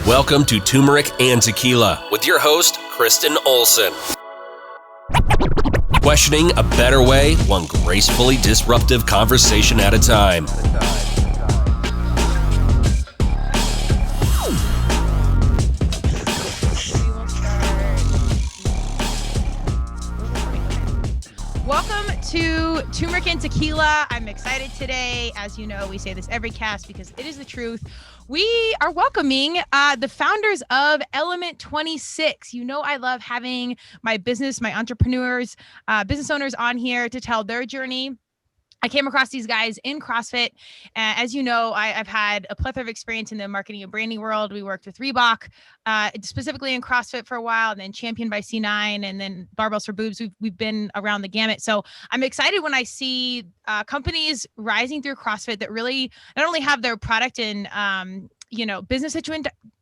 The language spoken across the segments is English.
Welcome to Turmeric and Tequila with your host, Kristen Olson. Questioning a better way, one gracefully disruptive conversation at a time. Welcome to Turmeric and Tequila. I'm excited today. As you know, we say this every cast because it is the truth. We are welcoming the founders of Element 26. You know, I love having my entrepreneurs, business owners on here to tell their journey. I came across these guys in CrossFit. As you know, I've had a plethora of experience in the marketing and branding world. We worked with Reebok, specifically in CrossFit for a while, and then Championed by C9, and then Barbells for Boobs. We've been around the gamut. So I'm excited when I see companies rising through CrossFit that really not only have their product and business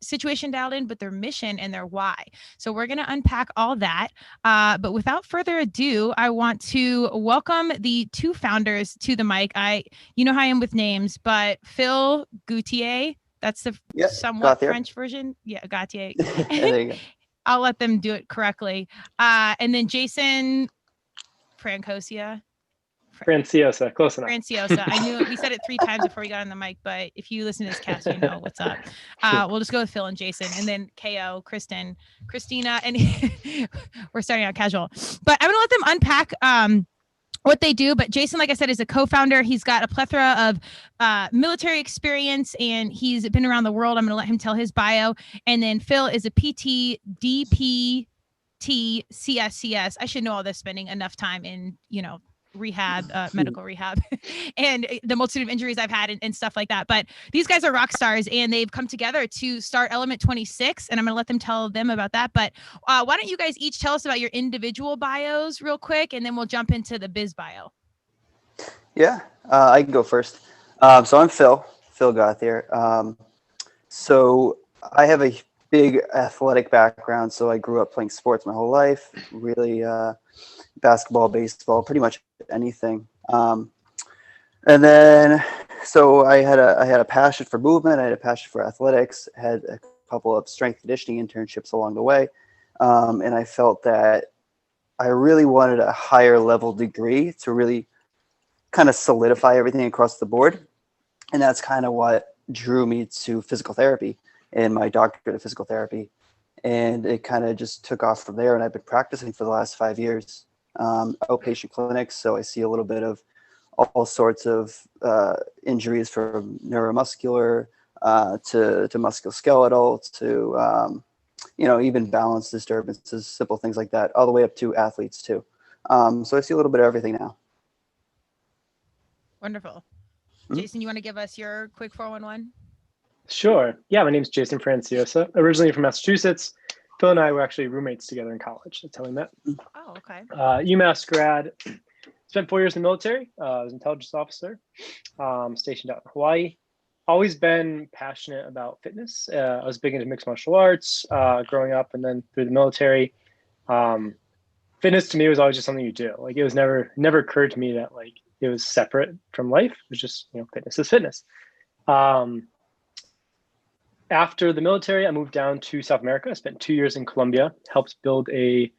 situation dialed in, but their mission and their why. So we're going to unpack all that. But without further ado, I want to welcome the two founders to the mic. You know how I am with names, but Phil Gauthier, that's the somewhat Gauthier. French version. Yeah, Gauthier. There you go. I'll let them do it correctly. And then Jason Franciosa, close enough. Franciosa. I knew we said it 3 times before we got on the mic, but if you listen to this cast, you know what's up. We'll just go with Phil and Jason, and then KO, Christina, and we're starting out casual. But I'm gonna let them unpack what they do. But Jason, like I said, is a co-founder. He's got a plethora of military experience, and he's been around the world. I'm gonna let him tell his bio. And then Phil is a PT, DP, CSCS. I should know all this, spending enough time in rehab, medical rehab, and the multitude of injuries I've had and stuff like that. But these guys are rock stars, and they've come together to start Element 26, and I'm going to let them tell them about that. But why don't you guys each tell us about your individual bios real quick, and then we'll jump into the biz bio. Yeah, I can go first. So I'm Phil Gauthier. So I have a big athletic background. So I grew up playing sports my whole life, really basketball, baseball, pretty much anything. And then, so I had a passion for movement. I had a passion for athletics, had a couple of strength conditioning internships along the way. And I felt that I really wanted a higher level degree to really kind of solidify everything across the board. And that's kind of what drew me to physical therapy and my doctorate of physical therapy. And it kind of just took off from there. And I've been practicing for the last 5 years. Outpatient clinics, so I see a little bit of all sorts of injuries, from neuromuscular to musculoskeletal to even balance disturbances, simple things like that, all the way up to athletes too. So I see a little bit of everything now. Wonderful. Jason, you want to give us your quick 411? Sure. Yeah, my name is Jason Franciosa, originally from Massachusetts. Phil and I were actually roommates together in college. That's how we met. Oh, okay. UMass grad. Spent 4 years in the military. I was an intelligence officer, stationed out in Hawaii. Always been passionate about fitness. I was big into mixed martial arts growing up, and then through the military. Fitness to me was always just something you do. Like, it was never occurred to me that like it was separate from life. It was just, fitness is fitness. After the military, I moved down to South America. I spent 2 years in Colombia, helped build a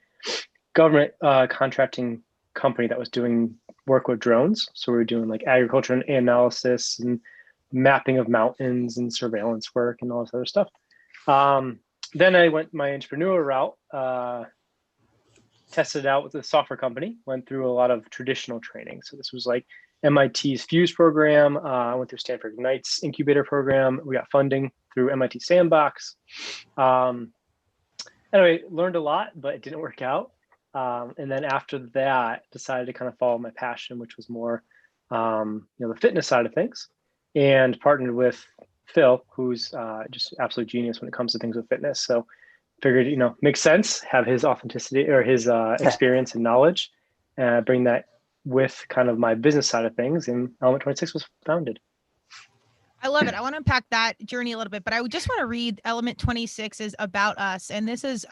government contracting company that was doing work with drones. So we were doing like agriculture and analysis and mapping of mountains and surveillance work and all this other stuff. Then I went my entrepreneurial route, tested it out with a software company, went through a lot of traditional training. So this was like MIT's Fuse program. I went through Stanford Ignites incubator program. We got funding through MIT Sandbox. Anyway, learned a lot, but it didn't work out. And then after that, decided to kind of follow my passion, which was more, the fitness side of things, and partnered with Phil, who's just absolute genius when it comes to things with fitness. So figured, makes sense, have his authenticity or his experience and knowledge, bring that with kind of my business side of things, and Element 26 was founded. I love it. I want to unpack that journey a little bit, but I would just want to read Element 26 is about us. And this is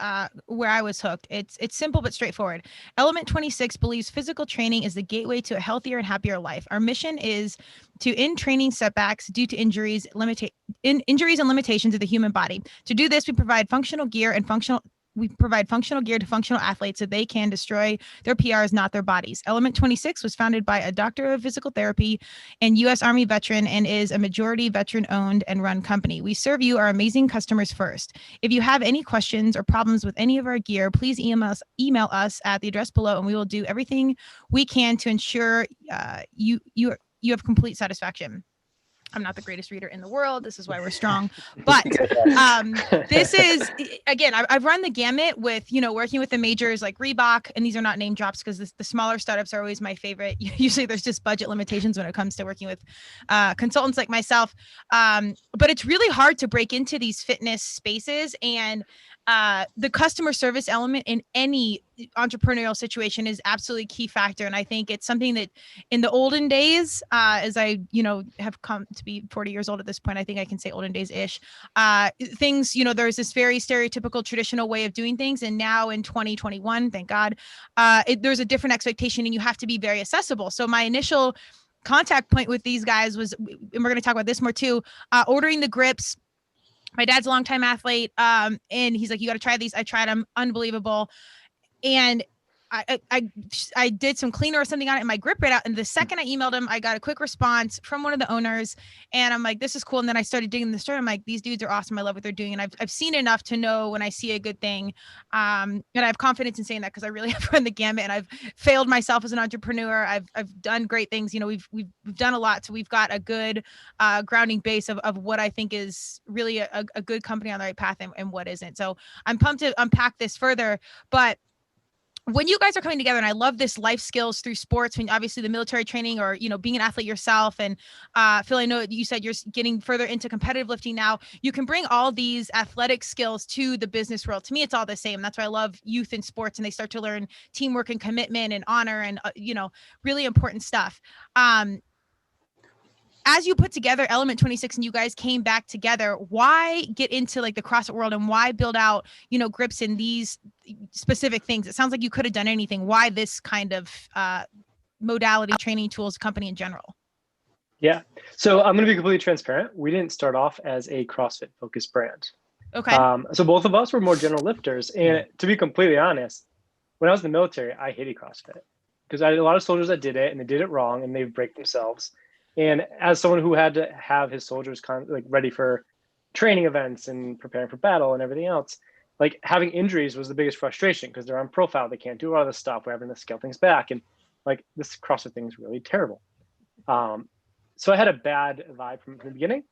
where I was hooked. It's simple but straightforward. Element 26 believes physical training is the gateway to a healthier and happier life. Our mission is to end training setbacks due to injuries and limitations of the human body. To do this, we provide functional gear to functional athletes so they can destroy their PRs, not their bodies. Element 26 was founded by a doctor of physical therapy and U.S. Army veteran and is a majority veteran owned and run company. We serve you, our amazing customers, first. If you have any questions or problems with any of our gear, please email us at the address below, and we will do everything we can to ensure you have complete satisfaction. I'm not the greatest reader in the world. This is why we're strong. But this is, again, I've run the gamut with, working with the majors like Reebok, and these are not name drops because the smaller startups are always my favorite. Usually there's just budget limitations when it comes to working with consultants like myself. But it's really hard to break into these fitness spaces, and the customer service element in any entrepreneurial situation is absolutely key factor. And I think it's something that in the olden days, as I, have come to be 40 years old at this point, I think I can say olden days ish, things, there's this very stereotypical traditional way of doing things. And now in 2021, thank God, there's a different expectation and you have to be very accessible. So my initial contact point with these guys was, and we're going to talk about this more too, ordering the grips. My dad's a longtime athlete. And he's like, you got to try these. I tried them. Unbelievable. And I did some cleaner or something on it and my grip right out. And the second I emailed him, I got a quick response from one of the owners and I'm like, this is cool. And then I started digging the story. I'm like, these dudes are awesome. I love what they're doing. And I've seen enough to know when I see a good thing. And I have confidence in saying that because I really have run the gamut and I've failed myself as an entrepreneur. I've done great things. We've done a lot. So we've got a good grounding base of what I think is really a good company on the right path and what isn't. So I'm pumped to unpack this further, but when you guys are coming together, and I love this life skills through sports, when obviously the military training or, being an athlete yourself. And Phil, I know you said you're getting further into competitive lifting now. You can bring all these athletic skills to the business world. To me, it's all the same. That's why I love youth in sports, and they start to learn teamwork and commitment and honor and, really important stuff. As you put together Element 26 and you guys came back together, why get into like the CrossFit world and why build out, grips in these specific things? It sounds like you could have done anything. Why this kind of modality, training tools, company in general? Yeah. So I'm going to be completely transparent. We didn't start off as a CrossFit focused brand. Okay. So both of us were more general lifters. And to be completely honest, when I was in the military, I hated CrossFit because I had a lot of soldiers that did it and they did it wrong and they break themselves. And as someone who had to have his soldiers ready for training events and preparing for battle and everything else, like having injuries was the biggest frustration because they're on profile. They can't do a lot of this stuff. We're having to scale things back. And like this CrossFit thing is really terrible. So I had a bad vibe from the beginning.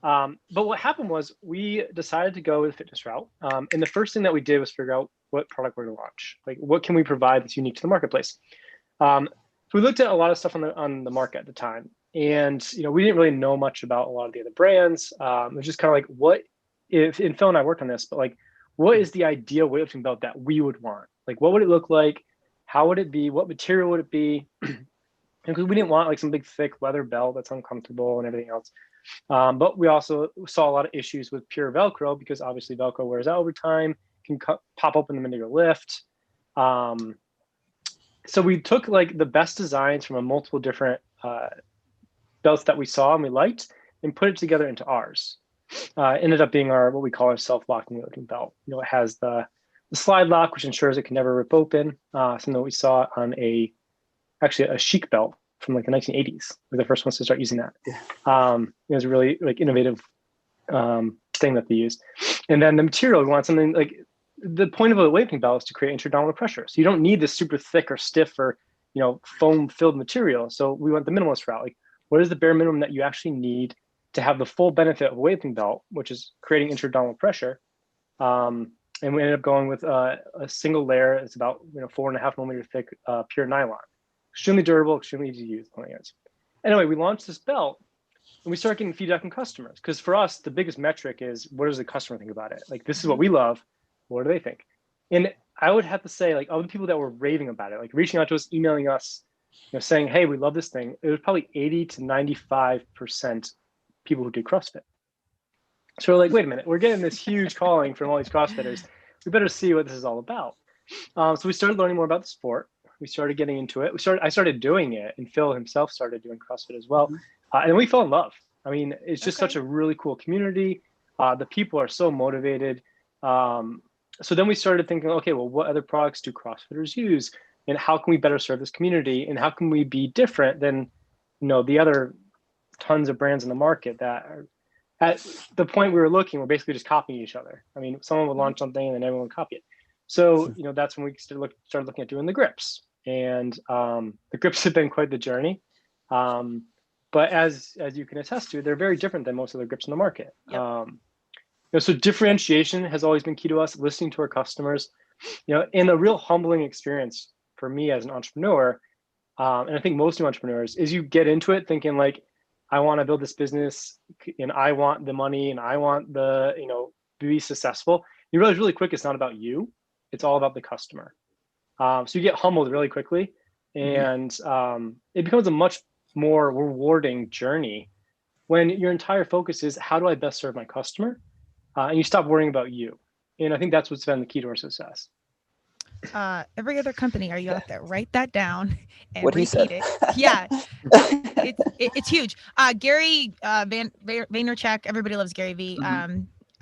But what happened was we decided to go with the fitness route. And the first thing that we did was figure out what product we're going to launch. Like what can we provide that's unique to the marketplace? So we looked at a lot of stuff on the market at the time. And, we didn't really know much about a lot of the other brands. It was just kind of like, and Phil and I worked on this, but like, what is the ideal weightlifting belt that we would want? Like, what would it look like? How would it be? What material would it be? Because we didn't want like some big, thick leather belt that's uncomfortable and everything else. But we also saw a lot of issues with pure Velcro because obviously Velcro wears out over time, can pop open the minute you lift. So we took like the best designs from a multiple different belts that we saw and we liked and put it together into ours. Ended up being what we call our self-locking weightlifting belt. It has the slide lock, which ensures it can never rip open. Something that we saw on actually a Chic belt from like the 1980s. We're the first ones to start using that. Yeah. It was a really like innovative thing that they used. And then the material, we want something like the point of a weightlifting belt is to create intra-abdominal pressure. So you don't need this super thick or stiff or foam filled material. So we went the minimalist route. Like, what is the bare minimum that you actually need to have the full benefit of a weightlifting belt, which is creating intra-abdominal pressure? And we ended up going with a single layer. It's about 4.5 millimeter thick pure nylon. Extremely durable, extremely easy to use. Anyway, we launched this belt and we started getting feedback from customers. Because for us, the biggest metric is what does the customer think about it? Like, this is what we love. What do they think? And I would have to say, like, all the people that were raving about it, like reaching out to us, emailing us, saying, hey, we love this thing. It was probably 80 to 95% people who did CrossFit. So we're like, wait a minute, we're getting this huge calling from all these CrossFitters. We better see what this is all about. So we started learning more about the sport. We started getting into it. I started doing it, and Phil himself started doing CrossFit as well. And we fell in love. I mean, it's just such a really cool community. The people are so motivated. So then we started thinking, okay, well, what other products do CrossFitters use? And how can we better serve this community? And how can we be different than, the other tons of brands in the market that are, at the point we were looking, we're basically just copying each other. I mean, someone would launch something and then everyone would copy it. So, that's when we started looking at doing the grips. And the grips have been quite the journey. But as you can attest to, they're very different than most of the grips in the market. Yep. So differentiation has always been key to us, listening to our customers, and a real humbling experience for me as an entrepreneur. And I think most new entrepreneurs is you get into it thinking like, I want to build this business and I want the money and I want the, be successful. You realize really quick, it's not about you. It's all about the customer. So you get humbled really quickly, and it becomes a much more rewarding journey when your entire focus is how do I best serve my customer? And you stop worrying about you. And I think that's what's been the key to our success. Every other company, are you out there? Write that down and What he repeat said. it. Yeah, it's huge. Gary Vaynerchuk, everybody loves Gary V.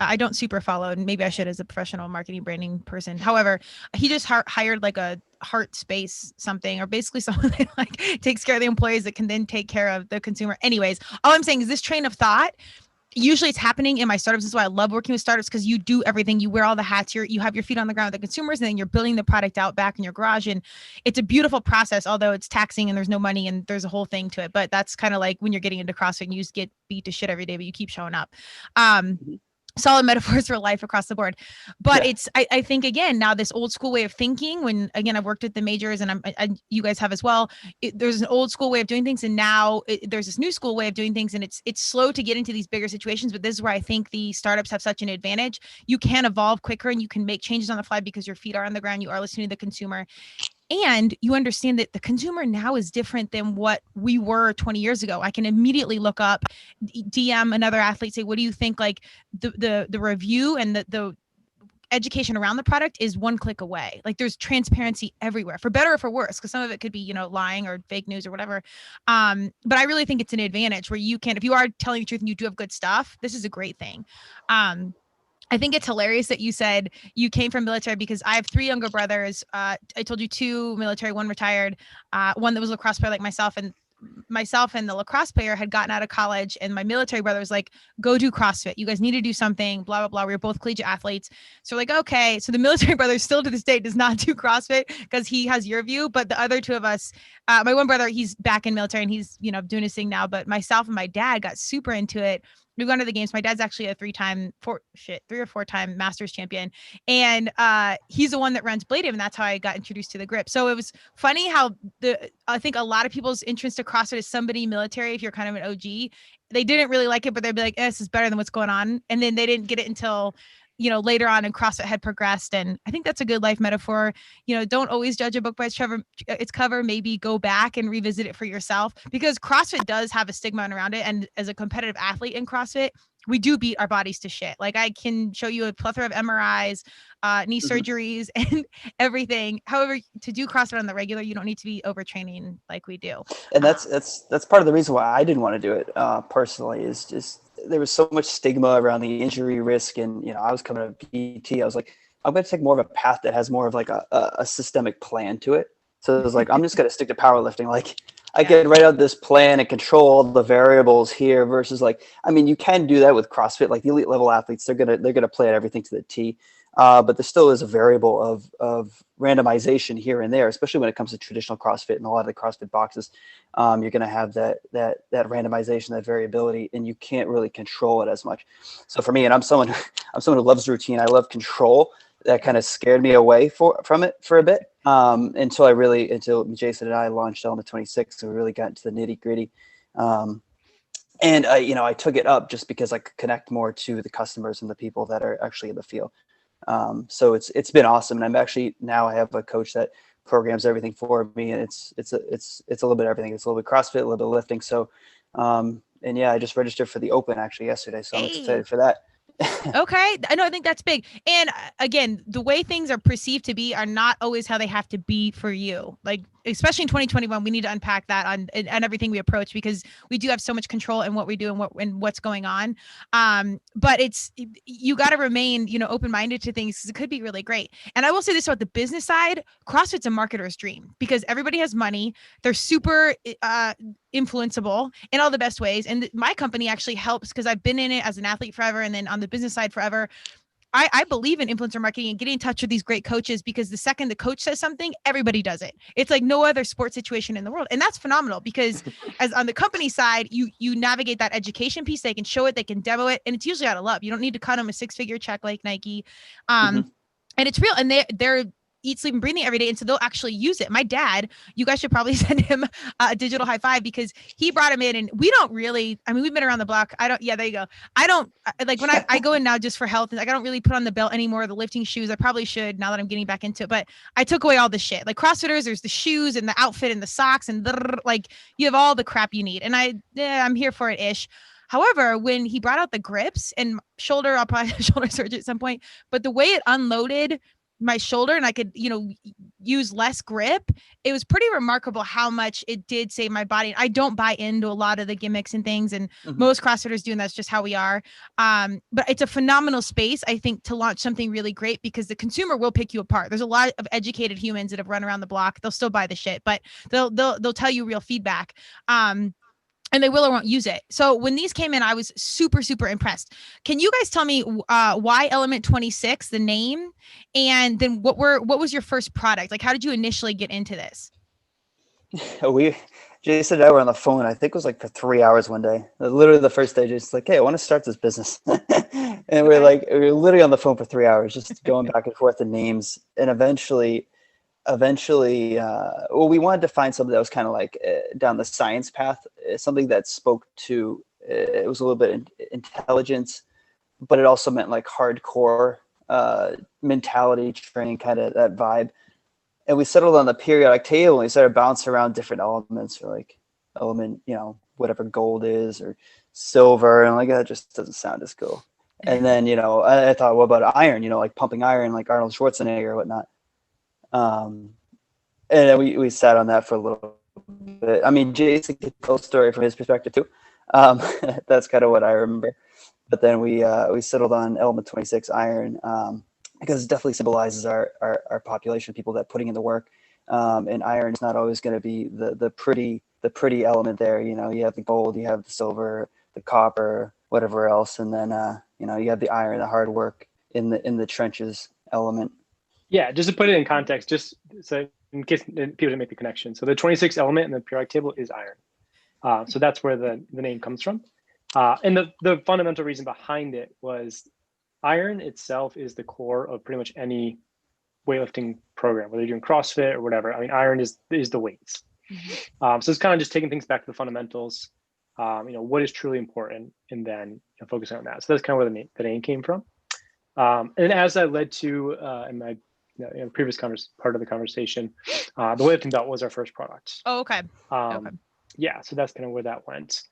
I don't super follow, and maybe I should as a professional marketing branding person. However, he just hired like a heart space something, or basically someone that like takes care of the employees that can then take care of the consumer. Anyways, all I'm saying is this train of thought. Usually it's happening in my startups. This is why I love working with startups, because you do everything. You wear all the hats. You have your feet on the ground with the consumers, and then you're building the product out back in your garage. And it's a beautiful process, although it's taxing and there's no money and there's a whole thing to it. But that's kind of like when you're getting into CrossFit and you just get beat to shit every day, but you keep showing up. Solid metaphors for life across the board. But it's, I think, again, now this old school way of thinking, when, again, I've worked at the majors and you guys have as well, there's an old school way of doing things. And now there's this new school way of doing things. And it's slow to get into these bigger situations. But this is where I think the startups have such an advantage. You can evolve quicker and you can make changes on the fly because your feet are on the ground. You are listening to the consumer. And you understand that the consumer now is different than what we were 20 years ago. I can immediately look up, DM another athlete, say, what do you think? Like the review and the education around the product is one click away. Like there's transparency everywhere, for better or for worse, because some of it could be, lying or fake news or whatever. But I really think it's an advantage where you can, if you are telling the truth and you do have good stuff, this is a great thing. I think it's hilarious that you said you came from military, because I have 3 younger brothers. I told you 2 military, 1 retired, one that was a lacrosse player like myself, and the lacrosse player had gotten out of college, and my military brother was like, go do CrossFit. You guys need to do something, blah, blah, blah. We were both collegiate athletes. So like, okay. So the military brother still to this day does not do CrossFit because he has your view. But the other 2 of us, my one brother, he's back in military and he's, doing his thing now. But myself and my dad got super into it. We've gone to the games. My dad's actually a 3 or 4 time Masters champion. And he's the one that runs Blade Him, and that's how I got introduced to the grip. So it was funny how I think a lot of people's interest to CrossFit is somebody military. If you're kind of an OG, they didn't really like it, but they'd be like, this is better than what's going on. And then they didn't get it until, later on, and CrossFit had progressed. And I think that's a good life metaphor. Don't always judge a book by its cover. Maybe go back and revisit it for yourself, because CrossFit does have a stigma around it. And as a competitive athlete in CrossFit, we do beat our bodies to shit. Like I can show you a plethora of MRIs, knee surgeries, and everything. However, to do CrossFit on the regular, you don't need to be overtraining like we do. And that's part of the reason why I didn't want to do it personally, is just there was so much stigma around the injury risk. And, I was coming to PT. I was like, I'm going to take more of a path that has more of like a systemic plan to it. So it was like, I'm just going to stick to powerlifting. Like I can write out this plan and control all the variables here versus like, you can do that with CrossFit. Like the elite level athletes, they're going to play at everything to the T. But there still is a variable of randomization here and there, especially when it comes to traditional CrossFit and a lot of the CrossFit boxes. You're going to have that randomization, that variability, and you can't really control it as much. So for me, and I'm someone who loves routine. I love control. That kind of scared me away from it for a bit until Jason and I launched Element 26. So we really got into the nitty gritty. And I took it up just because I could connect more to the customers and the people that are actually in the field. So it's been awesome. And now I have a coach that programs everything for me, and it's a little bit of everything. It's a little bit CrossFit, a little bit of lifting. So, yeah, I just registered for the Open actually yesterday, so I'm Hey. excited for that. Okay. I know. I think that's big. And again, the way things are perceived to be are not always how they have to be for you. Like, especially in 2021, we need to unpack that on everything we approach, because we do have so much control in what we do and what's going on. But you got to remain, open-minded to things, because it could be really great. And I will say this about the business side: CrossFit's a marketer's dream, because everybody has money. They're super influenceable in all the best ways. And my company actually helps, because I've been in it as an athlete forever, and then on the business side forever. I believe in influencer marketing and getting in touch with these great coaches, because the second the coach says something, everybody does it. It's like no other sports situation in the world. And that's phenomenal, because as on the company side, you navigate that education piece. They can show it, they can demo it. And it's usually out of love. You don't need to cut them a 6-figure check like Nike. And it's real. And they're eat, sleep, and breathing every day. And so they'll actually use it. My dad, you guys should probably send him a digital high five, because he brought him in, and we don't really, we've been around the block. Yeah, there you go. I don't like when I go in now just for health, and like, I don't really put on the belt anymore, the lifting shoes. I probably should, now that I'm getting back into it, but I took away all the shit. Like CrossFitters, there's the shoes and the outfit and the socks and like you have all the crap you need. And I'm here for it ish. However, when he brought out the grips and shoulder, I'll probably have shoulder surgery at some point, but the way it unloaded my shoulder and I could, use less grip, it was pretty remarkable how much it did save my body. I don't buy into a lot of the gimmicks and things, and most CrossFitters do, and that's just how we are. But it's a phenomenal space, I think, to launch something really great, because the consumer will pick you apart. There's a lot of educated humans that have run around the block. They'll still buy the shit, but they'll tell you real feedback. And they will or won't use it. So when these came in, I was super, super impressed. Can you guys tell me why Element 26, the name, and then what was your first product? Like, how did you initially get into this? Jason and I were on the phone, I think it was like for 3 hours one day. Literally the first day, Jason's like, hey, I want to start this business. And we were literally on the phone for 3 hours, just going back and forth the names. And eventually, well, we wanted to find something that was kind of like down the science path, something that spoke to, it was a little bit intelligence, but it also meant like hardcore mentality training, kind of that vibe. And we settled on the periodic table, and we started bouncing around different elements, or like element, whatever gold is, or silver. And like, that just doesn't sound as cool. And then, I thought, what about iron, like pumping iron, like Arnold Schwarzenegger or whatnot. And then we sat on that for a little bit. I mean, Jason could tell a story from his perspective too. That's kind of what I remember. But then we settled on Element 26 iron, because it definitely symbolizes our population, people that putting in the work. And iron is not always going to be the pretty element there. You have the gold, you have the silver, the copper, whatever else, and then you have the iron, the hard work in the trenches element. Yeah, just to put it in context, just so in case people didn't make the connection. So the 26 element in the periodic table is iron. So that's where the name comes from. And the fundamental reason behind it was iron itself is the core of pretty much any weightlifting program, whether you're doing CrossFit or whatever. I mean, iron is the weights. So it's kind of just taking things back to the fundamentals, what is truly important, and then focusing on that. So that's kind of where the name came from. And as I led to in my previous part of the conversation, the weightlifting belt was our first product. Oh, okay. Yeah, so that's kind of where that went.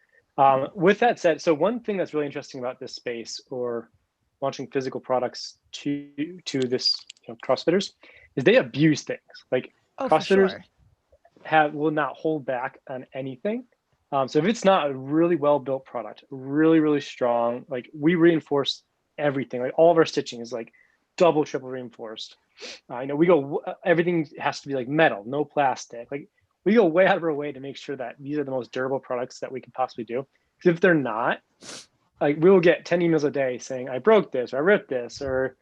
With that said, so one thing that's really interesting about this space, or launching physical products to this CrossFitters, is they abuse things. Like CrossFitters will not hold back on anything. So if it's not a really well built product, really, really strong, like we reinforce everything. Like all of our stitching is like double, triple reinforced. We go, everything has to be like metal, no plastic. Like we go way out of our way to make sure that these are the most durable products that we can possibly do. Because if they're not, like we will get 10 emails a day saying, I broke this, or I ripped this, or,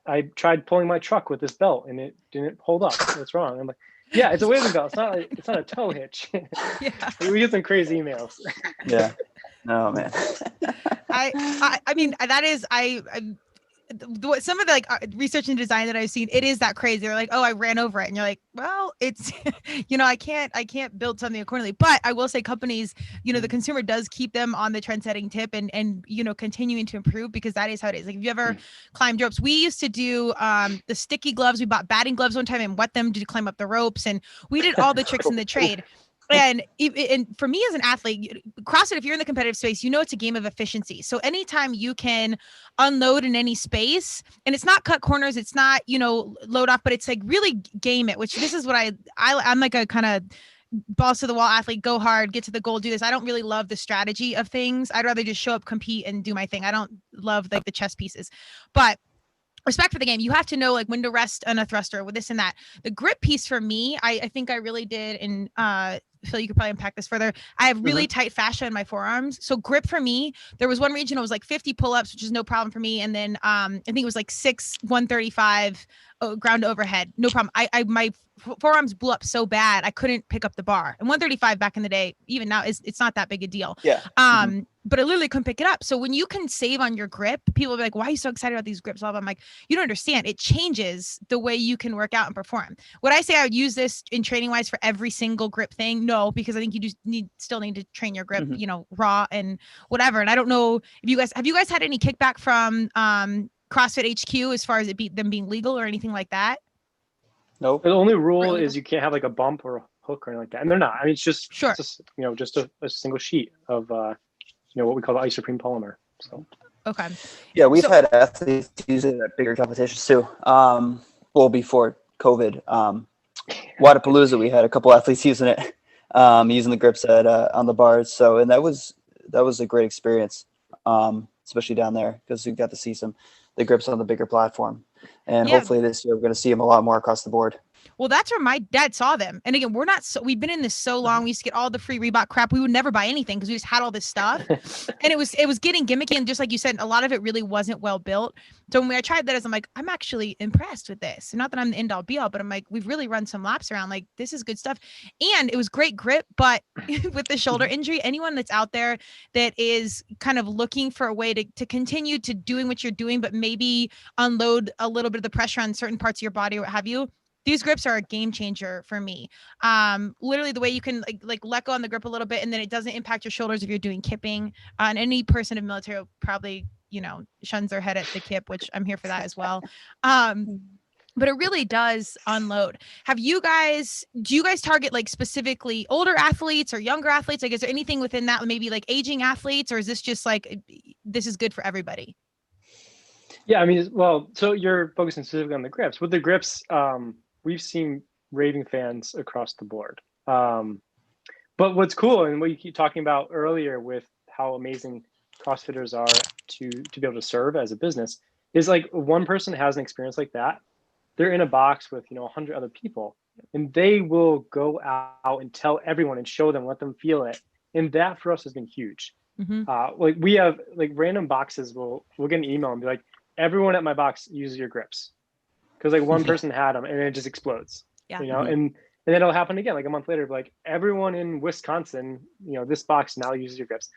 I tried pulling my truck with this belt and it didn't hold up. What's wrong? I'm like, yeah, it's a weightlifting belt. It's not a tow hitch. Yeah. We get some crazy emails. Yeah. No, man. I mean, that is, some of the research and design that I've seen, it is that crazy. They're like, oh, I ran over it. And you're like, well, it's, I can't build something accordingly. But I will say companies, the consumer does keep them on the trend setting tip and continuing to improve, because that is how it is. Like if you ever climbed ropes, we used to do the sticky gloves. We bought batting gloves one time and wet them to climb up the ropes. And we did all the tricks in the trade. And for me as an athlete, CrossFit, if you're in the competitive space, you know it's a game of efficiency. So anytime you can unload in any space, and it's not cut corners, it's not, load off, but it's like really game it, which this is what I'm like a kind of balls to the wall athlete, go hard, get to the goal, do this. I don't really love the strategy of things. I'd rather just show up, compete, and do my thing. I don't love like the chess pieces, but respect for the game. You have to know like when to rest on a thruster with this and that. The grip piece for me, I think I really did. And Phil, you could probably unpack this further. I have really tight fascia in my forearms. So grip for me, there was one region, it was like 50 pull-ups, which is no problem for me. And then I think it was like 135 ground to overhead. No problem. My forearms blew up so bad I couldn't pick up the bar. And 135 back in the day, even now, it's not that big a deal. Yeah. But I literally couldn't pick it up. So when you can save on your grip, people will be like, why are you so excited about these grips? I'm like, you don't understand. It changes the way you can work out and perform. Would I say I would use this in training wise for every single grip thing? No, because I think you just still need to train your grip, raw and whatever. And I don't know if have you guys had any kickback from CrossFit HQ as far as them being legal or anything like that? Nope. The only rule is you can't have like a bump or a hook or anything like that. And they're not. I mean, it's just, sure. It's just a single sheet of, what we call the isoprene polymer. So. Okay. Yeah, we've had athletes use it at bigger competitions too. Well, before COVID, Wadapalooza, we had a couple athletes using it, using the grips on the bars. So, and that was a great experience, especially down there because we got to see the grips on the bigger platform. And hopefully this year we're going to see them a lot more across the board. Well, that's where my dad saw them. And again, we've been in this so long. We used to get all the free Reebok crap. We would never buy anything because we just had all this stuff. And it was getting gimmicky. And just like you said, a lot of it really wasn't well built. So when I tried that, I'm like, I'm actually impressed with this. And not that I'm the end all be all, but I'm like, we've really run some laps around. Like, this is good stuff. And it was great grip. But with the shoulder injury, anyone that's out there that is kind of looking for a way to continue to doing what you're doing, but maybe unload a little bit of the pressure on certain parts of your body or what have you, these grips are a game changer for me. Literally the way you can like let go on the grip a little bit and then it doesn't impact your shoulders if you're doing kipping. And any person in military will probably, shuns their head at the kip, which I'm here for that as well. But it really does unload. Do you guys target like specifically older athletes or younger athletes? Like, is there anything within that, maybe like aging athletes, or is this just like, this is good for everybody? Yeah, I mean, well, so you're focusing specifically on the grips. With the grips, we've seen raving fans across the board. But what's cool, and what you keep talking about earlier with how amazing CrossFitters are to be able to serve as a business, is like one person has an experience like that. They're in a box with 100 other people, and they will go out and tell everyone and show them, let them feel it. And that for us has been huge. Like we have like random boxes. We'll get an email and be like, everyone at my box uses your grips. Because like one person had them and it just explodes, and then it'll happen again like a month later. Like everyone in Wisconsin, this box now uses your grips,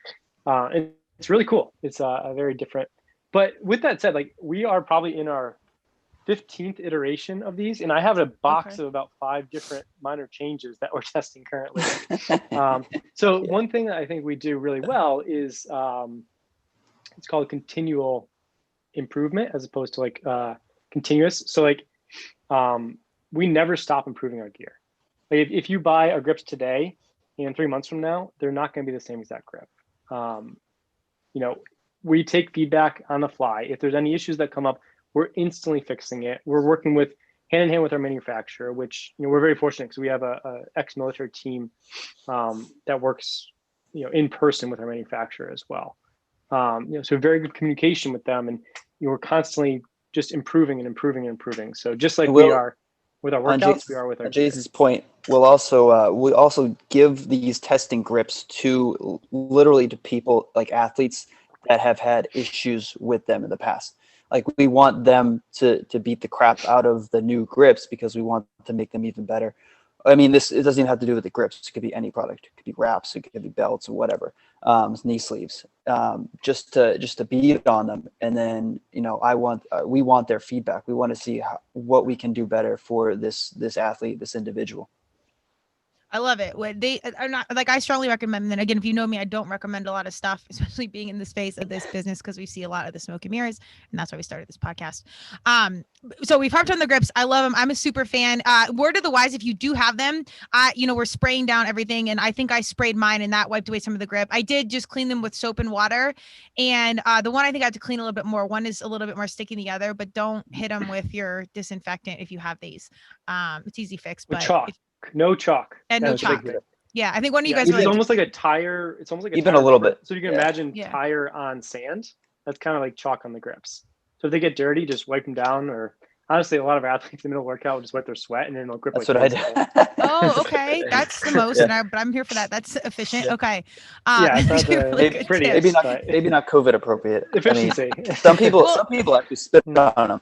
and it's really cool. It's a very different. But with that said, like we are probably in our 15th iteration of these, and I have a box of about 5 different minor changes that we're testing currently. One thing that I think we do really well is it's called continual improvement as opposed to like continuous. So like we never stop improving our gear. Like if you buy our grips today and 3 months from now, they're not going to be the same exact grip. We take feedback on the fly. If there's any issues that come up, we're instantly fixing it. We're working hand in hand with our manufacturer, which we're very fortunate because we have a ex-military team that works in person with our manufacturer as well. So very good communication with them, and we're constantly just improving and improving and improving. So just like we are with our workouts, we are with our Jason's point, we'll also give these testing grips to people like athletes that have had issues with them in the past. Like we want them to beat the crap out of the new grips because we want to make them even better. I mean, it doesn't even have to do with the grips. It could be any product. It could be wraps. It could be belts or whatever. Knee sleeves. Just to beat on them. And then we want their feedback. We want to see what we can do better for this athlete, this individual. I love it. What they are not like, I strongly recommend them. And again, if you know me, I don't recommend a lot of stuff, especially being in the space of this business, because we see a lot of the smoke and mirrors, and that's why we started this podcast. So we've harped on the grips. I love them. I'm a super fan. Word of the wise, if you do have them, we're spraying down everything, and I think I sprayed mine, and that wiped away some of the grip. I did just clean them with soap and water, and the one I think I have to clean a little bit more. One is a little bit more sticky than the other, but don't hit them with your disinfectant if you have these. It's easy fix, but chalk. No chalk. And no That's chalk. like, Yeah, I think one of you guys it's were like, almost like a tire. It's almost like even tire a little grip. bit. So you can imagine Yeah. tire on sand. That's kind of like chalk on the grips. So if they get dirty, just wipe them down. Or honestly, a lot of athletes in the middle of workout will just wipe their sweat and then they'll grip. That's like what I do. oh, okay, that's the most, but I'm here for that. That's efficient. Yeah. Okay. It's not really pretty. Maybe not COVID appropriate. Efficiency. I mean, some people actually spit on them.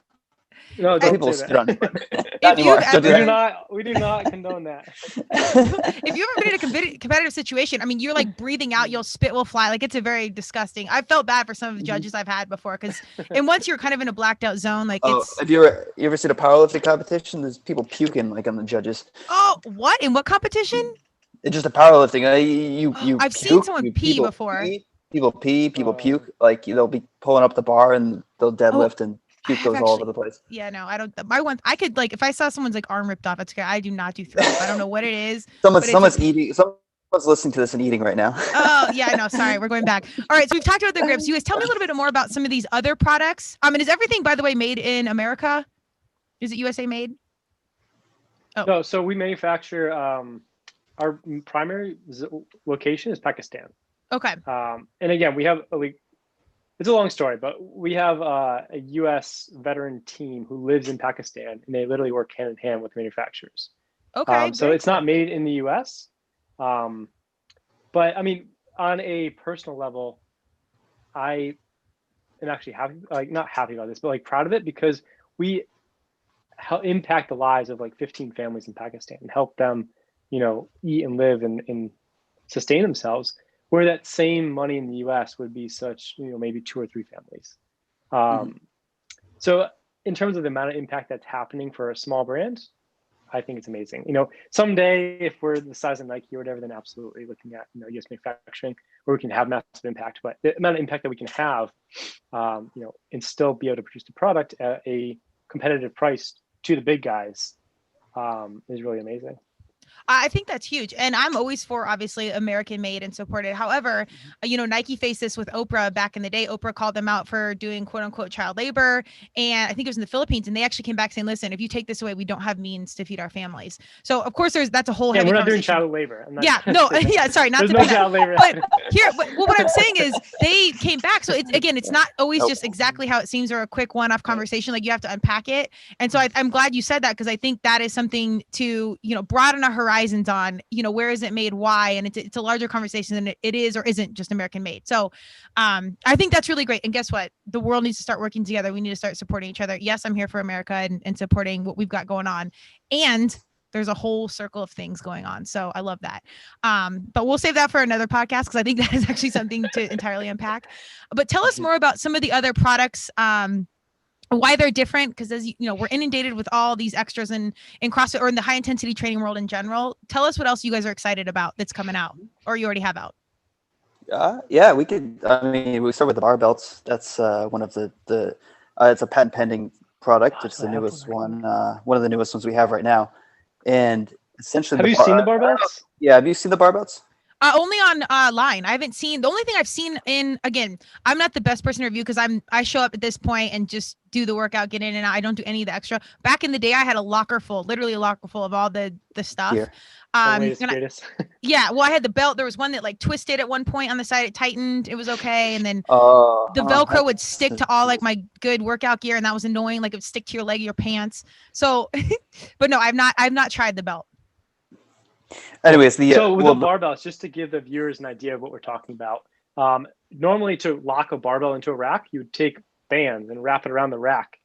No, Some don't people say spit on them. If Not anymore. you've Don't do ever- that. we do not condone that. If you've ever been in a competitive situation, I mean, you're like breathing out, your spit will fly. Like, it's a very disgusting. I felt bad for some of the judges I've had before, and once you're kind of in a blacked out zone, like it's. Have you ever seen a powerlifting competition? There's people puking like on the judges. Oh, what? In what competition? It's just a powerlifting. I've seen someone pee before. People puke. Like they'll be pulling up the bar and they'll deadlift and puke goes all over the place. Yeah, no, I don't. I could like, if I saw someone's like arm ripped off, it's okay. I do not do throw up. I don't know what it is. Someone's eating. Someone's listening to this and eating right now. Oh yeah, no, sorry, we're going back. All right, so we've talked about the grips. You guys, tell me a little bit more about some of these other products. And is everything, by the way, made in America? Is it USA made? Oh. No, so we manufacture. Our primary location is Pakistan. Okay. And again, we have it's a long story, but we have a U.S. veteran team who lives in Pakistan, and they literally work hand in hand with manufacturers. Okay. So it's not made in the U.S. But I mean, on a personal level, I am actually happy, not happy about this, but like proud of it, because we impact the lives of like 15 families in Pakistan and help them, eat and live and sustain themselves, where that same money in the US would be such, maybe 2 or 3 families. So in terms of the amount of impact that's happening for a small brand, I think it's amazing. Someday if we're the size of Nike or whatever, then absolutely looking at, US manufacturing where we can have massive impact. But the amount of impact that we can have, and still be able to produce the product at a competitive price to the big guys, is really amazing. I think that's huge. And I'm always for, obviously, American made and supported. However, Nike faced this with Oprah back in the day. Oprah called them out for doing quote unquote child labor. And I think it was in the Philippines. And they actually came back saying, listen, if you take this away, we don't have means to feed our families. So of course that's a whole heavy we're not doing conversation. child labor. Sorry, not There's to no be child labor. But here, what I'm saying is they came back. So it's not always just exactly how it seems or a quick one-off conversation. Like, you have to unpack it. And so I'm glad you said that, because I think that is something to, broaden our horizons on, where is it made, why, and it's a larger conversation than it is or isn't just American made. So I think that's really great. And guess what? The world needs to start working together. We need to start supporting each other. Yes, I'm here for America and supporting what we've got going on. And there's a whole circle of things going on. So I love that. But we'll save that for another podcast, because I think that is actually something to entirely unpack. But tell us more about some of the other products, why they're different, because as we're inundated with all these extras in CrossFit or in the high intensity training world in general. Tell us what else you guys are excited about that's coming out or you already have out. Yeah, we could. I mean, we start with the bar belts. That's one of the it's a patent pending product. It's the newest one, one of the newest ones we have right now. And essentially, have you seen the barbells? Yeah, have you seen the barbells? Only on line. I haven't seen. The only thing I've seen again, I'm not the best person to review, because I show up at this point and just do the workout, get in and out. I don't do any of the extra. Back in the day, I had literally a locker full of all the stuff. Here. Yeah, well, I had the belt. There was one that like twisted at one point on the side. It tightened. It was okay. And then the Velcro would stick to all like my good workout gear, and that was annoying. Like, it would stick to your leg, your pants. So, but no, I've not tried the belt. Anyways, the barbells, just to give the viewers an idea of what we're talking about. Normally, to lock a barbell into a rack, you would take bands and wrap it around the rack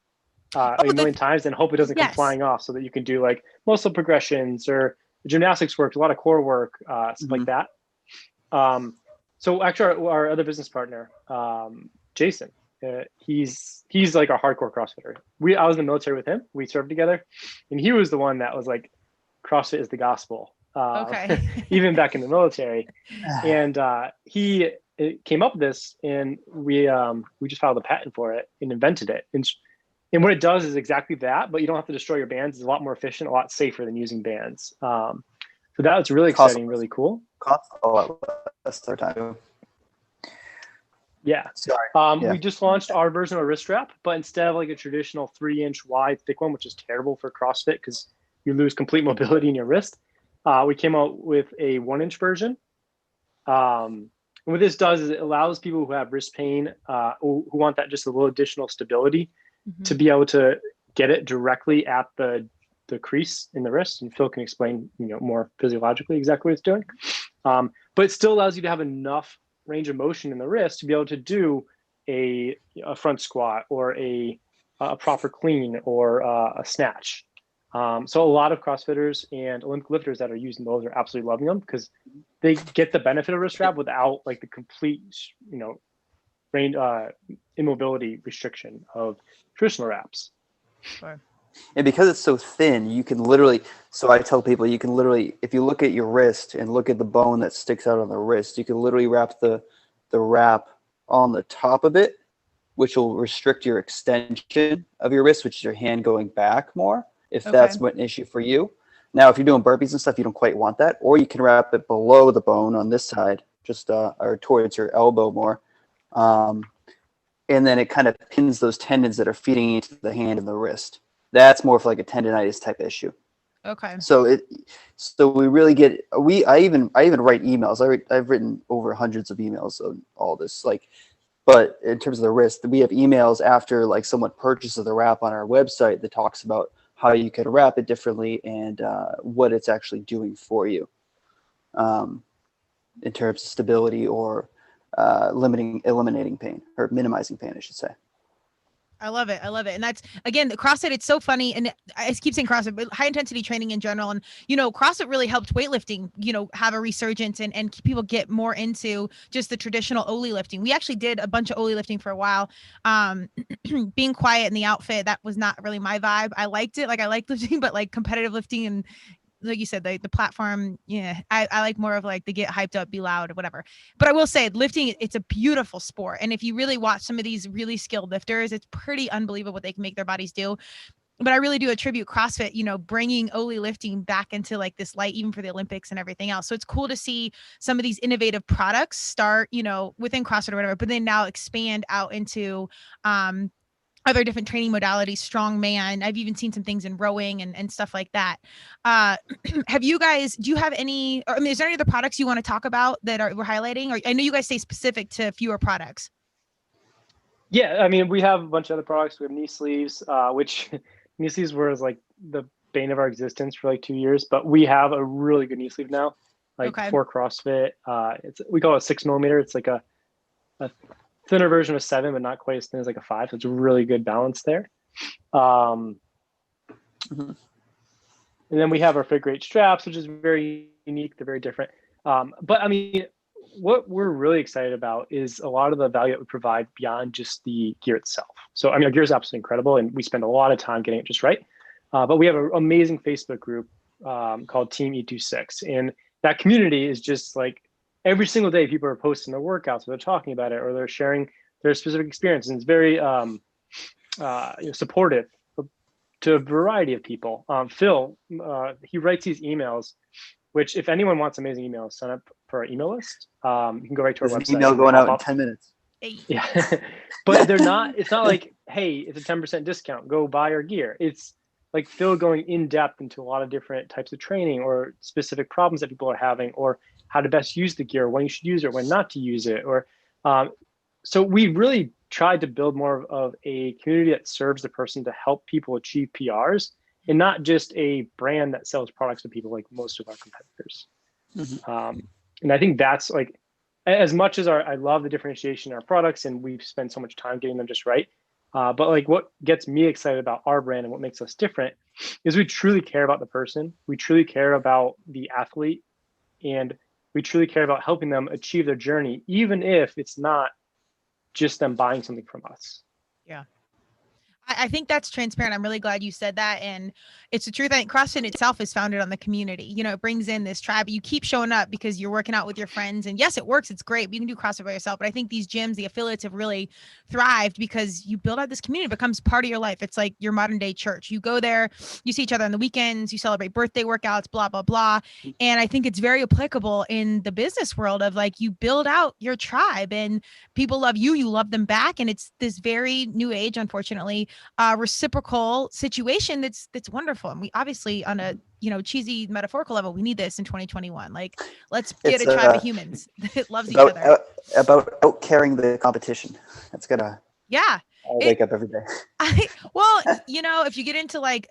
a million times and hope it doesn't come flying off, so that you can do like muscle progressions or gymnastics work, a lot of core work, stuff like that. So actually, our other business partner, Jason, he's like a hardcore CrossFitter. I was in the military with him. We served together, and he was the one that was like, CrossFit is the gospel. Okay. even back in the military. And he came up with this, and we just filed a patent for it and invented it. And what it does is exactly that, but you don't have to destroy your bands. It's a lot more efficient, a lot safer than using bands. So that was really exciting, really cool. Costs a lot less their time. Yeah. Sorry. We just launched our version of a wrist strap, but instead of like a traditional 3-inch wide thick one, which is terrible for CrossFit because you lose complete mobility in your wrist, we came out with a 1-inch version. And what this does is it allows people who have wrist pain, who want that just a little additional stability, to be able to get it directly at the crease in the wrist. And Phil can explain, more physiologically exactly what it's doing. But it still allows you to have enough range of motion in the wrist to be able to do a front squat or a proper clean or a snatch. So a lot of CrossFitters and Olympic lifters that are using those are absolutely loving them because they get the benefit of wrist strap without like the complete, range immobility restriction of traditional wraps. Sure. And because it's so thin, you can literally, so I tell people, you can literally, if you look at your wrist and look at the bone that sticks out on the wrist, you can literally wrap the wrap on the top of it, which will restrict your extension of your wrist, which is your hand going back more, if that's an issue for you. Now, if you're doing burpees and stuff, you don't quite want that. Or you can wrap it below the bone on this side, just or towards your elbow more. And then it kind of pins those tendons that are feeding into the hand and the wrist. That's more of like a tendonitis type issue. Okay. So we really get, I even write emails. I've written over hundreds of emails on all this, but in terms of the wrist, we have emails after like someone purchases the wrap on our website that talks about how you can wrap it differently and what it's actually doing for you in terms of stability or eliminating pain or minimizing pain, I should say. I love it. And that's, again, the CrossFit, it's so funny. And I keep saying CrossFit, but high intensity training in general. And, CrossFit really helped weightlifting, have a resurgence and people get more into just the traditional Oli lifting. We actually did a bunch of Oli lifting for a while. Being quiet in the outfit, that was not really my vibe. I liked it. I liked lifting, but like competitive lifting and like you said, the platform, I like more of like the get hyped up, be loud or whatever. But I will say lifting, it's a beautiful sport. And if you really watch some of these really skilled lifters, it's pretty unbelievable what they can make their bodies do. But I really do attribute CrossFit, bringing Oli lifting back into like this light, even for the Olympics and everything else. So it's cool to see some of these innovative products start, within CrossFit or whatever, but then now expand out into, other different training modalities, strongman. I've even seen some things in rowing and stuff like that. Do you have any, is there any other products you want to talk about that we're highlighting? Or I know you guys say specific to fewer products. Yeah, we have a bunch of other products. We have knee sleeves, which knee sleeves were like the bane of our existence for like 2 years, but we have a really good knee sleeve now, for CrossFit. We call it 6 millimeter. It's like a thinner version of 7, but not quite as thin as like a 5. So it's a really good balance there. And then we have our figure 8 straps, which is very unique. They're very different. But what we're really excited about is a lot of the value that we provide beyond just the gear itself. So, our gear is absolutely incredible, and we spend a lot of time getting it just right. But we have an amazing Facebook group called Team E26. And that community is just like, every single day, people are posting their workouts, or they're talking about it, or they're sharing their specific experience. And it's very supportive to a variety of people. Phil, he writes these emails, which if anyone wants amazing emails, sign up for our email list. You can go right to our website. Email going out in 10 minutes. Yeah, but it's not like, hey, it's a 10% discount, go buy our gear. It's like Phil going in depth into a lot of different types of training or specific problems that people are having, or how to best use the gear, when you should use it, when not to use it. Or so we really tried to build more of a community that serves the person to help people achieve PRs, and not just a brand that sells products to people like most of our competitors. And I think that's like, as much as I love the differentiation in our products, and we've spent so much time getting them just right. But like, what gets me excited about our brand and what makes us different is we truly care about the person. We truly care about the athlete, and we truly care about helping them achieve their journey, even if it's not just them buying something from us. Yeah. I think that's transparent. I'm really glad you said that. And it's the truth. I think CrossFit itself is founded on the community. You know, it brings in this tribe. You keep showing up because you're working out with your friends. And yes, it works. It's great. You can do CrossFit by yourself. But I think these gyms, the affiliates have really thrived because you build out this community. It becomes part of your life. It's like your modern day church. You go there, you see each other on the weekends, you celebrate birthday workouts, blah, blah, blah. And I think it's very applicable in the business world of like you build out your tribe and people love you, you love them back. And it's this very new age, unfortunately, reciprocal situation that's wonderful. And we obviously on a cheesy metaphorical level, we need this in 2021. Like, let's get a tribe of humans that loves each other. About out carrying the competition. That's gonna wake up every day. If you get into like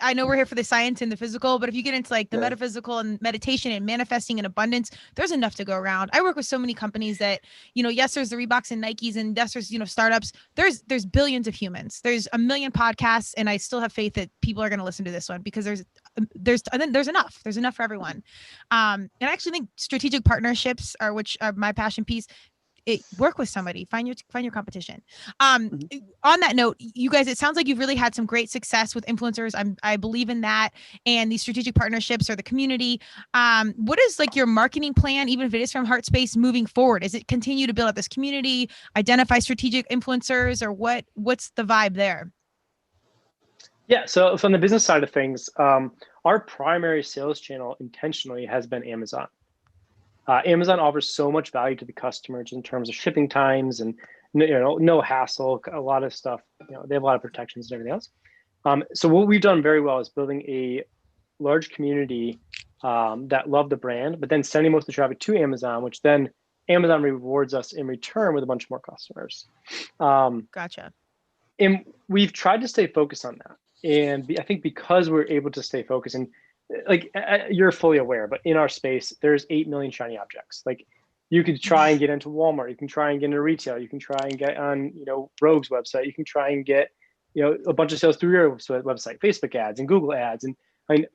I know we're here for the science and the physical, but if you get into like the metaphysical and meditation and manifesting in abundance, there's enough to go around. I work with so many companies that, yes, there's the Reeboks and Nikes and yes, there's, startups. There's billions of humans. There's a million podcasts. And I still have faith that people are going to listen to this one because there's enough. There's enough for everyone. And I actually think strategic partnerships which are my passion piece. Work with somebody, find your competition. On that note, you guys, it sounds like you've really had some great success with influencers. I believe in that. And these strategic partnerships or the community. What is like your marketing plan, even if it is from Heart Space moving forward? Is it continue to build up this community, identify strategic influencers, or what's the vibe there? Yeah. So from the business side of things, our primary sales channel intentionally has been Amazon. Amazon offers so much value to the customers in terms of shipping times and no hassle, a lot of stuff. They have a lot of protections and everything else. So what we've done very well is building a large community that love the brand, but then sending most of the traffic to Amazon, which then Amazon rewards us in return with a bunch more customers. Gotcha. And we've tried to stay focused on that. And I think because we're able to stay focused and like you're fully aware, but in our space, there's 8 million shiny objects. Like you could try and get into Walmart, you can try and get into retail, you can try and get on, Rogue's website, you can try and get, a bunch of sales through your website, Facebook ads and Google ads. And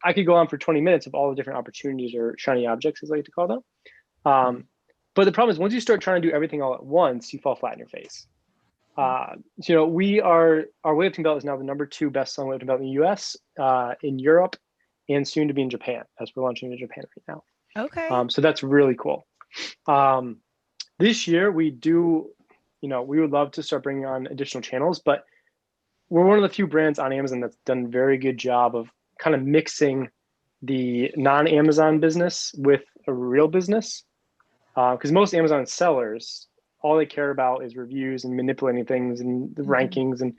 I could go on for 20 minutes of all the different opportunities or shiny objects, as I like to call them. But the problem is once you start trying to do everything all at once, you fall flat in your face. Our weightlifting belt is now the number 2 best-selling weightlifting belt in the US, in Europe, and soon to be in Japan, as we're launching in Japan right now. Okay. So that's really cool. This year we would love to start bringing on additional channels, but we're one of the few brands on Amazon that's done a very good job of kind of mixing the non-Amazon business with a real business. Because most Amazon sellers, all they care about is reviews and manipulating things and the rankings. And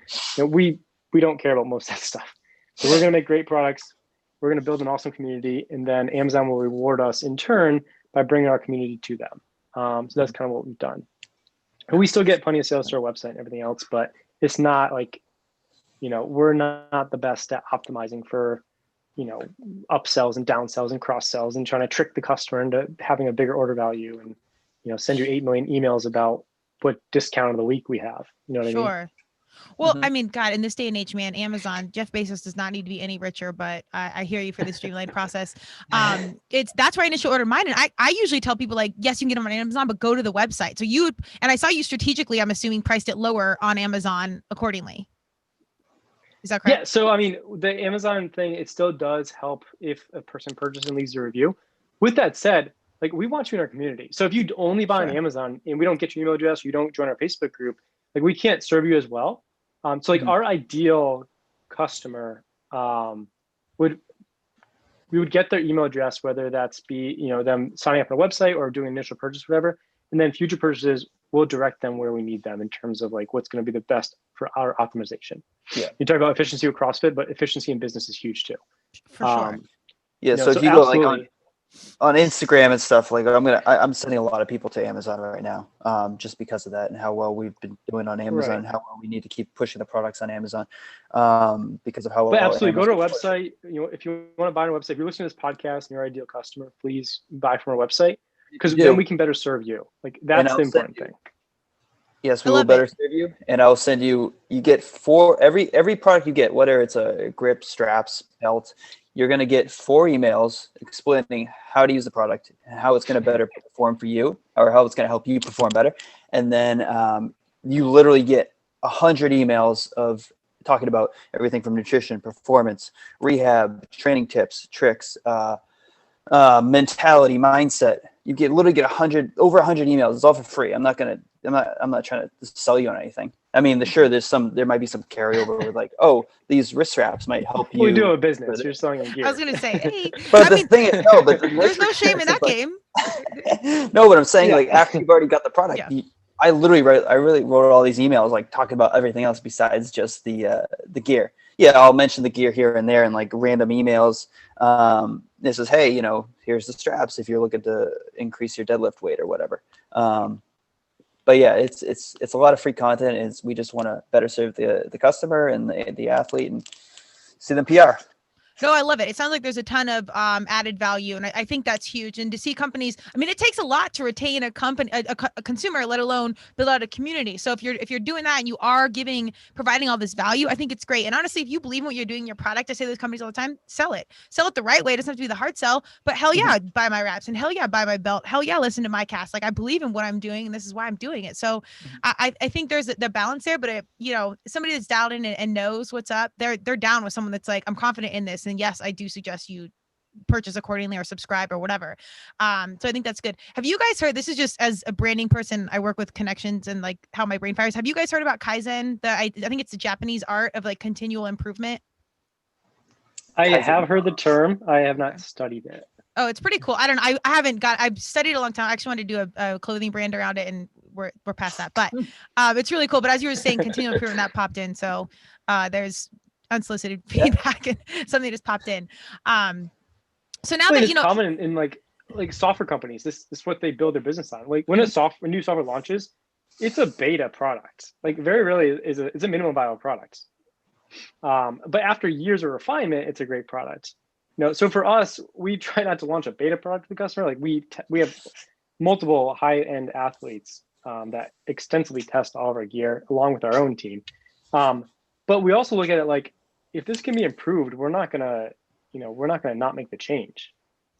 we don't care about most of that stuff. So we're going to make great products. We're going to build an awesome community, and then Amazon will reward us in turn by bringing our community to them. So that's kind of what we've done. And we still get plenty of sales to our website and everything else, but it's not like, we're not the best at optimizing for, upsells and downsells and cross sells and trying to trick the customer into having a bigger order value and, send you 8 million emails about what discount of the week we have. You know what I mean? Sure. Well, I mean, God, in this day and age, man, Amazon, Jeff Bezos does not need to be any richer, but I hear you for the streamlined process. That's why I initial order mine. And I usually tell people like, yes, you can get them on Amazon, but go to the website. So and I saw you strategically, I'm assuming, priced it lower on Amazon accordingly. Is that correct? Yeah. So, I mean, the Amazon thing, it still does help if a person purchases and leaves a review. With that said, like we want you in our community. So if you only buy on Amazon and we don't get your email address, or you don't join our Facebook group, like we can't serve you as well. So like our ideal customer we would get their email address, whether that's them signing up on a website or doing initial purchase, whatever. And then future purchases, we'll direct them where we need them in terms of like what's going to be the best for our optimization. Yeah. You talk about efficiency with CrossFit, but efficiency in business is huge too. For sure. Yeah. So if you go like on Instagram and stuff, like I'm sending a lot of people to Amazon right now, just because of that and how well we've been doing on Amazon, and how well we need to keep pushing the products on Amazon, because of how well. But absolutely, Amazon go to our website. If you want to buy on our website, if you're listening to this podcast and you're our ideal customer, please buy from our website, because then we can better serve you. Like that's the important thing. Yes, we will better serve you, and I'll send you. You get every product you get, whether it's a grip, straps, belt. You're going to get 4 emails explaining how to use the product and how it's going to better perform for you, or how it's going to help you perform better. And then you literally get 100 emails of talking about everything from nutrition, performance, rehab, training tips, tricks, mentality, mindset. You literally get over 100 emails. It's all for free. I'm not trying to sell you on anything. I mean, there might be some carryover with like, oh, these wrist straps might help you. We do a business. You're selling a gear. I was gonna say, hey, but the thing is, no, but there's no shame in that game. No, but I'm saying like after you've already got the product, I really wrote all these emails like talking about everything else besides just the gear. Yeah, I'll mention the gear here and there and like random emails. This is, hey, here's the straps if you're looking to increase your deadlift weight or whatever. But yeah, it's a lot of free content. We just want to better serve the customer and the athlete and see them PR. No, I love it. It sounds like there's a ton of added value, and I think that's huge. And to see companies, I mean, it takes a lot to retain a company, a consumer, let alone build out a community. So if you're doing that and you are providing all this value, I think it's great. And honestly, if you believe in what you're doing in your product, I say to those companies all the time, sell it the right way. It doesn't have to be the hard sell, but hell yeah, buy my wraps, and hell yeah, buy my belt. Hell yeah, listen to my cast. Like I believe in what I'm doing, and this is why I'm doing it. So I think there's the balance there. But somebody that's dialed in and knows what's up, they're down with someone that's like, I'm confident in this. And yes, I do suggest you purchase accordingly or subscribe or whatever. So I think that's good. Have you guys heard, this is just as a branding person, I work with connections and like how my brain fires. Have you guys heard about Kaizen? I think it's the Japanese art of like continual improvement. I have heard the term. I have not studied it. Oh, it's pretty cool. I don't know. I've studied a long time. I actually wanted to do a clothing brand around it, and we're past that, but it's really cool. But as you were saying, continual improvement, that popped in. So there's unsolicited feedback and something just popped in. So now that it's common in like software companies, this is what they build their business on. Like when when new software launches, it's a beta product. Like very rarely it's a minimum viable product. But after years of refinement, it's a great product. So for us, we try not to launch a beta product to the customer. Like we have multiple high-end athletes that extensively test all of our gear along with our own team. But we also look at it like, if this can be improved, we're not gonna not make the change.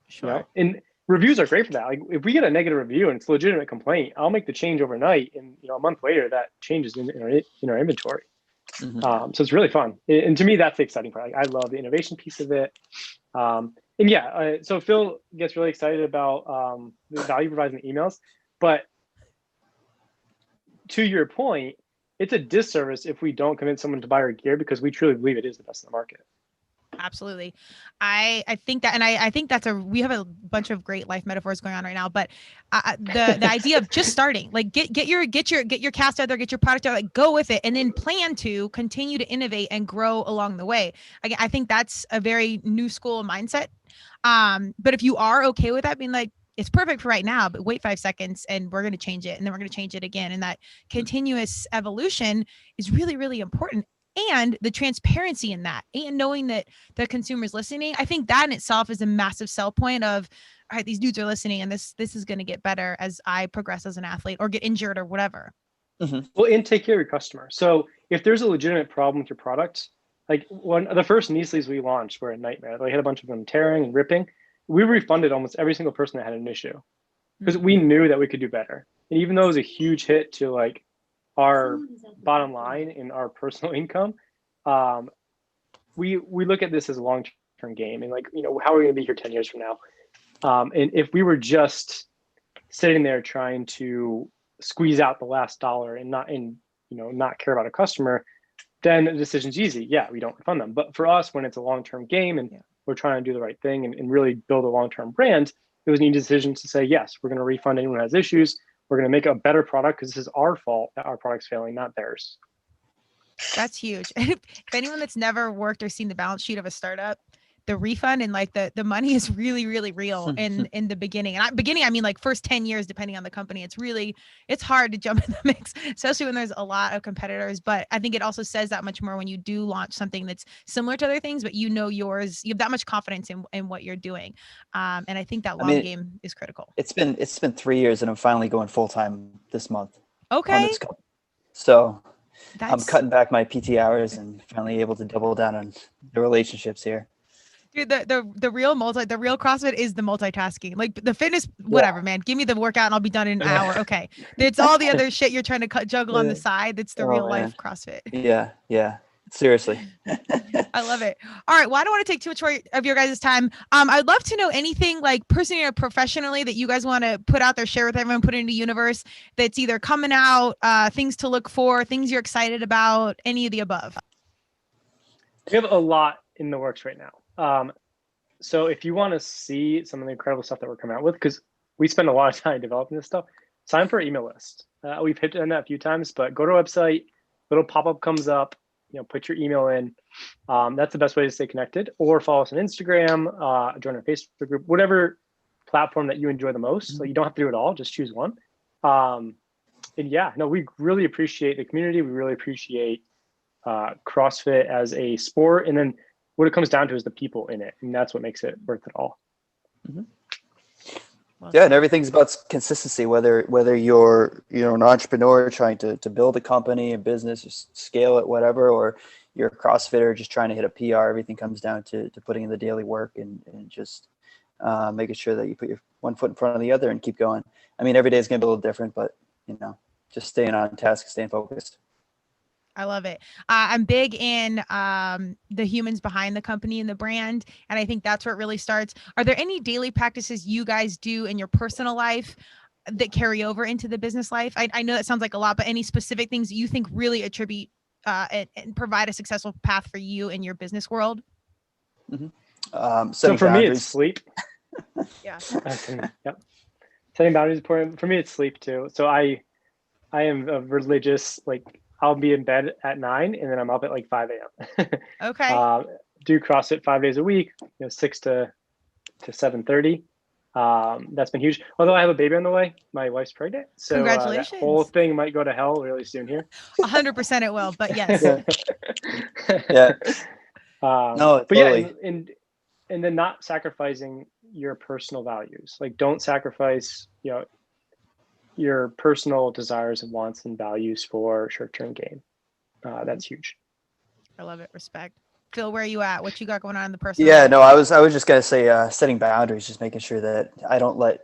Sure. And reviews are great for that. Like if we get a negative review and it's a legitimate complaint, I'll make the change overnight, and a month later that changes in our inventory. So it's really fun. And to me, that's the exciting part. Like, I love the innovation piece of it. So Phil gets really excited about the value provides in the emails, but to your point, it's a disservice if we don't convince someone to buy our gear because we truly believe it is the best in the market. Absolutely. I think that, and I think we have a bunch of great life metaphors going on right now, but the idea of just starting, like get your cast out there, get your product out, like go with it, and then plan to continue to innovate and grow along the way. I think that's a very new school mindset. But if you are okay with that, being like, it's perfect for right now, but wait 5 seconds and we're going to change it. And then we're going to change it again. And that continuous evolution is really, really important. And the transparency in that, and knowing that the consumer is listening, I think that in itself is a massive sell point of, all right, these dudes are listening, and this is going to get better as I progress as an athlete or get injured or whatever. Well, and take care of your customer. So if there's a legitimate problem with your product, like the first knee sleeves we launched were a nightmare. They had a bunch of them tearing and ripping. We refunded almost every single person that had an issue because we knew that we could do better. And even though it was a huge hit to like our bottom line and our personal income, we look at this as a long-term game, and like, how are we going to be here 10 years from now? And if we were just sitting there trying to squeeze out the last dollar and not care about a customer, then the decision's easy. Yeah, we don't refund them. But for us, when it's a long-term game and we're trying to do the right thing and really build a long-term brand, it was an easy decision to say, yes, we're going to refund anyone who has issues. We're going to make a better product because this is our fault that our product's failing, not theirs. That's huge. If anyone that's never worked or seen the balance sheet of a startup, the refund and like the money is really, really real in the beginning. And I mean like first 10 years, depending on the company, it's hard to jump in the mix, especially when there's a lot of competitors. But I think it also says that much more when you do launch something that's similar to other things, but yours, you have that much confidence in what you're doing. And I think that long game is critical. It's been 3 years and I'm finally going full-time this month. Okay. So I'm cutting back my PT hours and finally able to double down on the relationships here. Dude, the real CrossFit is the multitasking. Like the fitness, whatever, man. Give me the workout and I'll be done in an hour. Okay. It's all the other shit you're trying to juggle on the side. That's the real life CrossFit. Yeah. Seriously. I love it. All right. Well, I don't want to take too much of your guys' time. I'd love to know anything like personally or professionally that you guys want to put out there, share with everyone, put into the universe that's either coming out, things to look for, things you're excited about, any of the above. We have a lot in the works right now. So if you want to see some of the incredible stuff that we're coming out with, because we spend a lot of time developing this stuff, sign for our email list. We've hit on that a few times, but go to our website, little pop-up comes up, put your email in. That's the best way to stay connected, or follow us on Instagram, join our Facebook group, whatever platform that you enjoy the most. So you don't have to do it all, just choose one. We really appreciate the community. We really appreciate CrossFit as a sport. And then what it comes down to is the people in it. And that's what makes it worth it all. Mm-hmm. And everything's about consistency, whether you're an entrepreneur trying to build a company, a business, or scale it, whatever, or you're a CrossFitter just trying to hit a PR. Everything comes down to putting in the daily work and just making sure that you put your one foot in front of the other and keep going. I mean, every day is going to be a little different, but just staying on task, staying focused. I love it. I'm big in the humans behind the company and the brand. And I think that's where it really starts. Are there any daily practices you guys do in your personal life that carry over into the business life? I know that sounds like a lot, but any specific things that you think really attribute and provide a successful path for you in your business world? Mm-hmm. So for me, it's sleep. Yeah. Setting boundaries is important. For me, it's sleep too. So I am a religious, I'll be in bed at 9 and then I'm up at 5 a.m. Okay. Do CrossFit 5 days a week, 6 to 7:30. That's been huge. Although I have a baby on the way, my wife's pregnant. So congratulations. That whole thing might go to hell really soon here. 100% it will, but yes. Yeah. No, totally. But and then not sacrificing your personal values. Don't sacrifice, your personal desires and wants and values for short-term gain. That's huge. I love it. Respect. Phil, where are you at? What you got going on in the personal? Yeah, no, I was just gonna say setting boundaries, just making sure that I don't let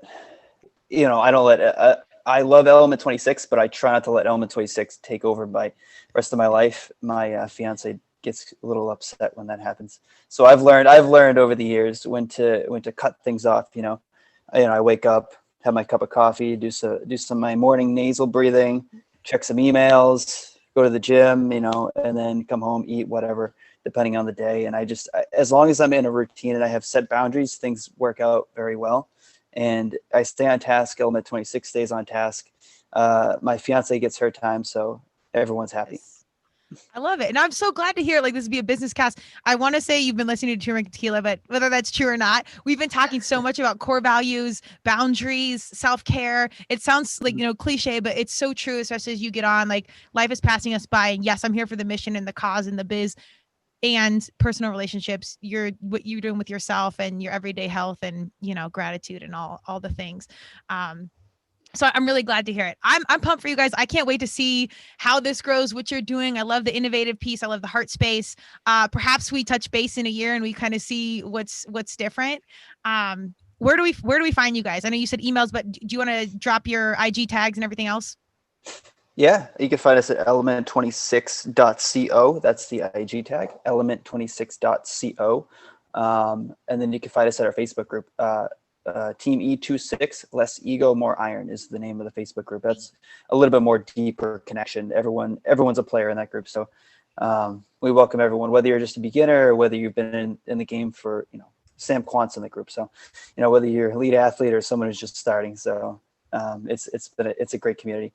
I love Element 26, but I try not to let Element 26 take over my rest of my life. My fiance gets a little upset when that happens. So I've learned over the years when to cut things off. I wake up, have my cup of coffee, do some of my morning nasal breathing, check some emails, go to the gym, and then come home, eat whatever, depending on the day. And as long as I'm in a routine and I have set boundaries, things work out very well. And I stay on task. Element 26 stays on task. My fiance gets her time, so everyone's happy. I love it. And I'm so glad to hear this would be a business cast. I want to say you've been listening to Turmeric Tequila, but whether that's true or not, we've been talking so much about core values, boundaries, self-care. It sounds like, cliche, but it's so true, especially as you get on, life is passing us by. And yes, I'm here for the mission and the cause and the biz and personal relationships. What you're doing with yourself and your everyday health and, gratitude and all the things. So I'm really glad to hear it. I'm pumped for you guys. I can't wait to see how this grows, what you're doing. I love the innovative piece. I love the heart space. Perhaps we touch base in a year and we kind of see what's different. Where do we find you guys? I know you said emails, but do you want to drop your IG tags and everything else? Yeah, you can find us at element26.co. That's the IG tag, element26.co. And then you can find us at our Facebook group. Team E26, Less Ego, More Iron is the name of the Facebook group. That's a little bit more deeper connection. Everyone's a player in that group. So we welcome everyone, whether you're just a beginner or whether you've been in the game for, Sam Quant's in the group. So, whether you're a lead athlete or someone who's just starting. So it's a great community.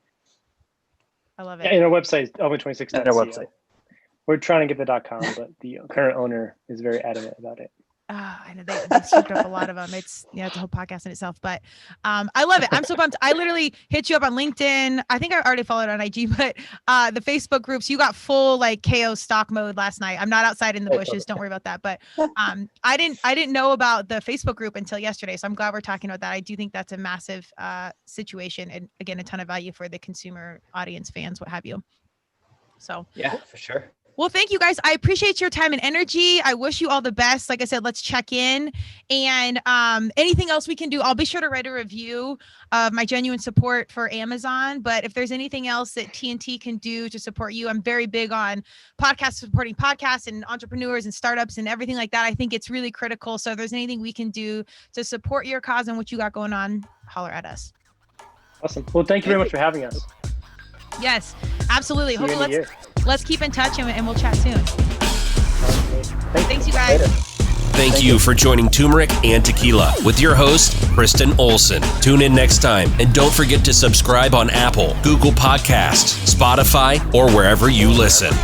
I love it. Yeah, and our website is element26.co. And our website. We're trying to get the .com, but the current owner is very adamant about it. I know they scooped up a lot of them. It's it's a whole podcast in itself, but I love it. I'm so pumped. I literally hit you up on LinkedIn. I think I already followed on IG, but the Facebook groups, you got full KO stock mode last night. I'm not outside in the bushes. Don't worry about that. But I didn't know about the Facebook group until yesterday. So I'm glad we're talking about that. I do think that's a massive situation. And again, a ton of value for the consumer audience, fans, what have you. So yeah, for sure. Well, thank you guys. I appreciate your time and energy. I wish you all the best. Like I said, let's check in. And anything else we can do, I'll be sure to write a review of my genuine support for Amazon. But if there's anything else that TNT can do to support you, I'm very big on supporting podcasts and entrepreneurs and startups and everything like that. I think it's really critical. So if there's anything we can do to support your cause and what you got going on, holler at us. Awesome. Well, thank you very much for having us. Yes, absolutely. See you in a year. Let's keep in touch and we'll chat soon. Thanks, you guys. Later. Thank you for joining Turmeric and Tequila with your host, Kristen Olson. Tune in next time, and don't forget to subscribe on Apple, Google Podcasts, Spotify, or wherever you listen.